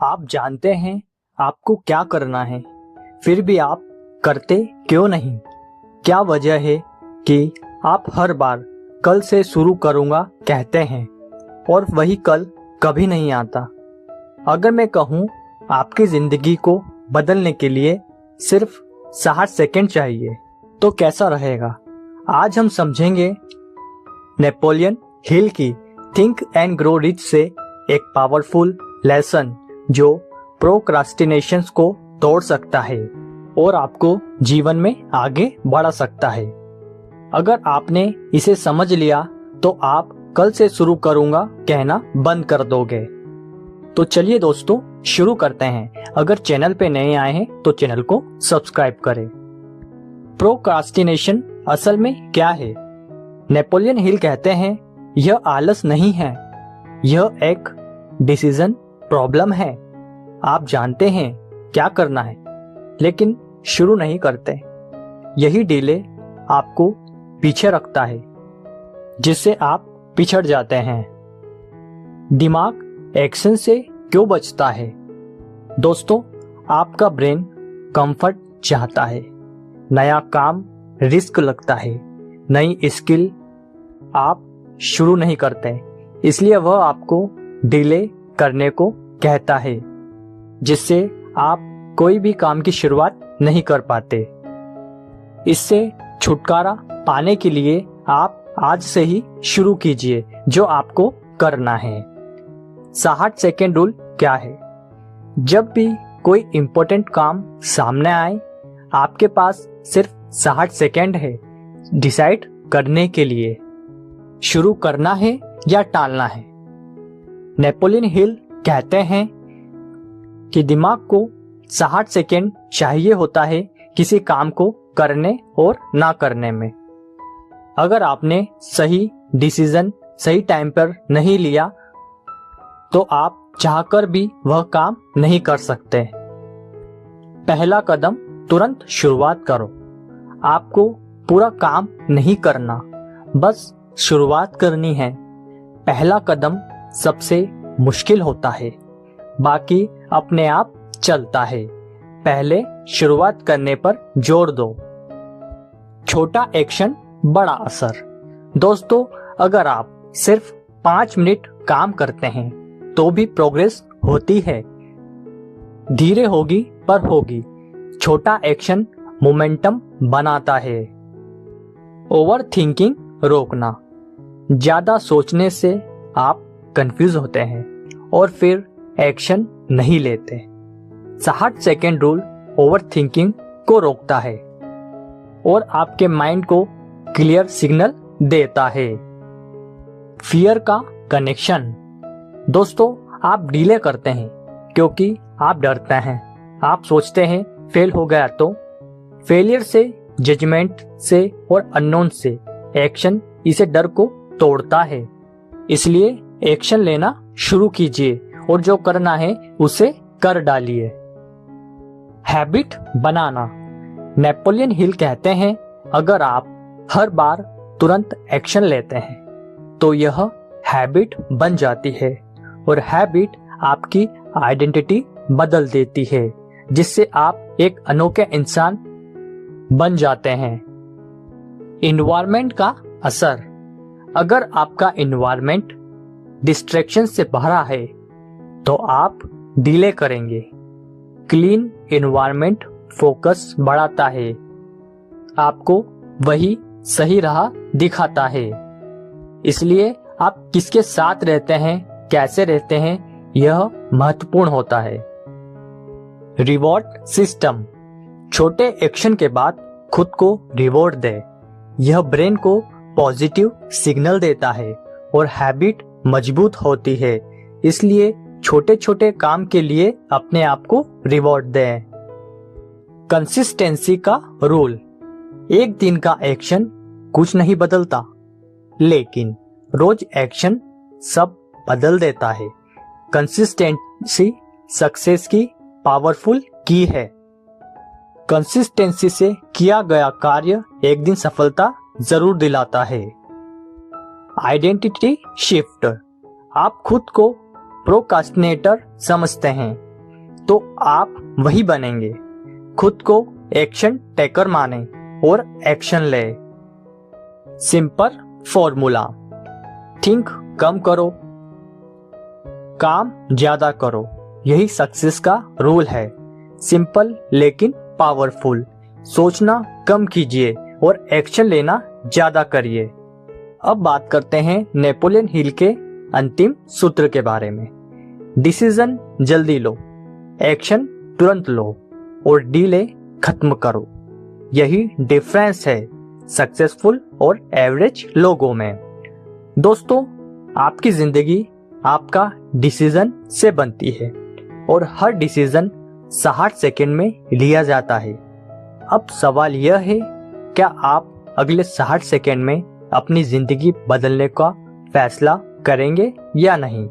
आप जानते हैं आपको क्या करना है, फिर भी आप करते क्यों नहीं? क्या वजह है कि आप हर बार कल से शुरू करूंगा कहते हैं और वही कल कभी नहीं आता? अगर मैं कहूं आपकी जिंदगी को बदलने के लिए सिर्फ 60 सेकंड चाहिए तो कैसा रहेगा? आज हम समझेंगे नेपोलियन हिल की थिंक एंड ग्रो रिच से एक पावरफुल लेसन जो प्रोक्रास्टिनेशंस को तोड़ सकता है और आपको जीवन में आगे बढ़ा सकता है। अगर आपने इसे समझ लिया तो आप कल से शुरू करूंगा कहना बंद कर दोगे। तो चलिए दोस्तों शुरू करते हैं। अगर चैनल पे नए आए हैं तो चैनल को सब्सक्राइब करें। प्रोक्रास्टिनेशन असल में क्या है? नेपोलियन हिल कहते हैं यह आलस नहीं है, यह एक डिसीजन प्रॉब्लम है। आप जानते हैं क्या करना है लेकिन शुरू नहीं करते। यही डिले आपको पीछे रखता है जिससे आप पिछड़ जाते हैं। दिमाग एक्शन से क्यों बचता है? दोस्तों, आपका ब्रेन कंफर्ट चाहता है, नया काम रिस्क लगता है, नई स्किल आप शुरू नहीं करते, इसलिए वह आपको डिले करने को कहता है जिससे आप कोई भी काम की शुरुआत नहीं कर पाते। इससे छुटकारा पाने के लिए आप आज से ही शुरू कीजिए जो आपको करना है। 60 सेकेंड रूल क्या है? जब भी कोई इंपॉर्टेंट काम सामने आए आपके पास सिर्फ 60 सेकेंड है डिसाइड करने के लिए शुरू करना है या टालना है। नेपोलियन हिल कहते हैं कि दिमाग को 60 सेकेंड चाहिए होता है किसी काम को करने और ना करने में। अगर आपने सही डिसीजन सही टाइम पर नहीं लिया तो आप चाहकर भी वह काम नहीं कर सकते। पहला कदम तुरंत शुरुआत करो। आपको पूरा काम नहीं करना, बस शुरुआत करनी है। पहला कदम सबसे मुश्किल होता है, बाकी अपने आप चलता है। पहले शुरुआत करने पर जोर दो। छोटा एक्शन बड़ा असर। दोस्तों, अगर आप सिर्फ 5 मिनट काम करते हैं तो भी प्रोग्रेस होती है। धीरे होगी पर होगी। छोटा एक्शन मोमेंटम बनाता है। ओवर थिंकिंग रोकना। ज्यादा सोचने से आप कंफ्यूज होते हैं और फिर एक्शन नहीं लेते। 60 सेकेंड रूल ओवर थिंकिंग को रोकता है और आपके माइंड को क्लियर सिग्नल देता है। फियर का कनेक्शन। दोस्तों, आप डिले करते हैं क्योंकि आप डरते हैं। आप सोचते हैं फेल हो गया तो। फेलियर से, जजमेंट से और अननोन से एक्शन इसे डर को तोड़ता है। इसलिए एक्शन लेना शुरू कीजिए और जो करना है उसे कर डालिए। हैबिट बनाना। नेपोलियन हिल कहते हैं अगर आप हर बार तुरंत एक्शन लेते हैं तो यह हैबिट बन जाती है और हैबिट आपकी आइडेंटिटी बदल देती है जिससे आप एक अनोखे इंसान बन जाते हैं। इन्वायरमेंट का असर। अगर आपका इन्वायरमेंट डिस्ट्रैक्शन से भरा है तो आप डिले करेंगे। क्लीन इन्वायरमेंट फोकस बढ़ाता है, आपको वही सही राह दिखाता है। इसलिए आप किसके साथ रहते हैं, कैसे रहते हैं, यह महत्वपूर्ण होता है। Reward system. छोटे एक्शन के बाद खुद को रिवॉर्ड दे। यह ब्रेन को पॉजिटिव सिग्नल देता है और हैबिट मजबूत होती है। इसलिए छोटे छोटे काम के लिए अपने आप को रिवॉर्ड दें। कंसिस्टेंसी का रूल। एक दिन का एक्शन कुछ नहीं बदलता, लेकिन रोज एक्शन सब बदल देता है। कंसिस्टेंसी सक्सेस की पावरफुल की है। कंसिस्टेंसी से किया गया कार्य एक दिन सफलता जरूर दिलाता है। Identity shift. आप खुद को प्रोक्रास्टिनेटर समझते हैं तो आप वही बनेंगे। खुद को एक्शन टेकर माने और एक्शन ले। सिंपल फॉर्मूला, थिंक कम करो, काम ज्यादा करो, यही सक्सेस का रूल है। सिंपल लेकिन पावरफुल, सोचना कम कीजिए और एक्शन लेना ज्यादा करिए। अब बात करते हैं नेपोलियन हिल के अंतिम सूत्र के बारे में। डिसीजन जल्दी लो, एक्शन तुरंत लो और डीले खत्म करो। यही डिफरेंस है सक्सेसफुल और एवरेज लोगों में। दोस्तों, आपकी जिंदगी आपका डिसीजन से बनती है और हर डिसीजन 60 सेकंड में लिया जाता है। अब सवाल यह है, क्या आप अगले 60 सेकंड में अपनी जिंदगी बदलने का फैसला करेंगे या नहीं?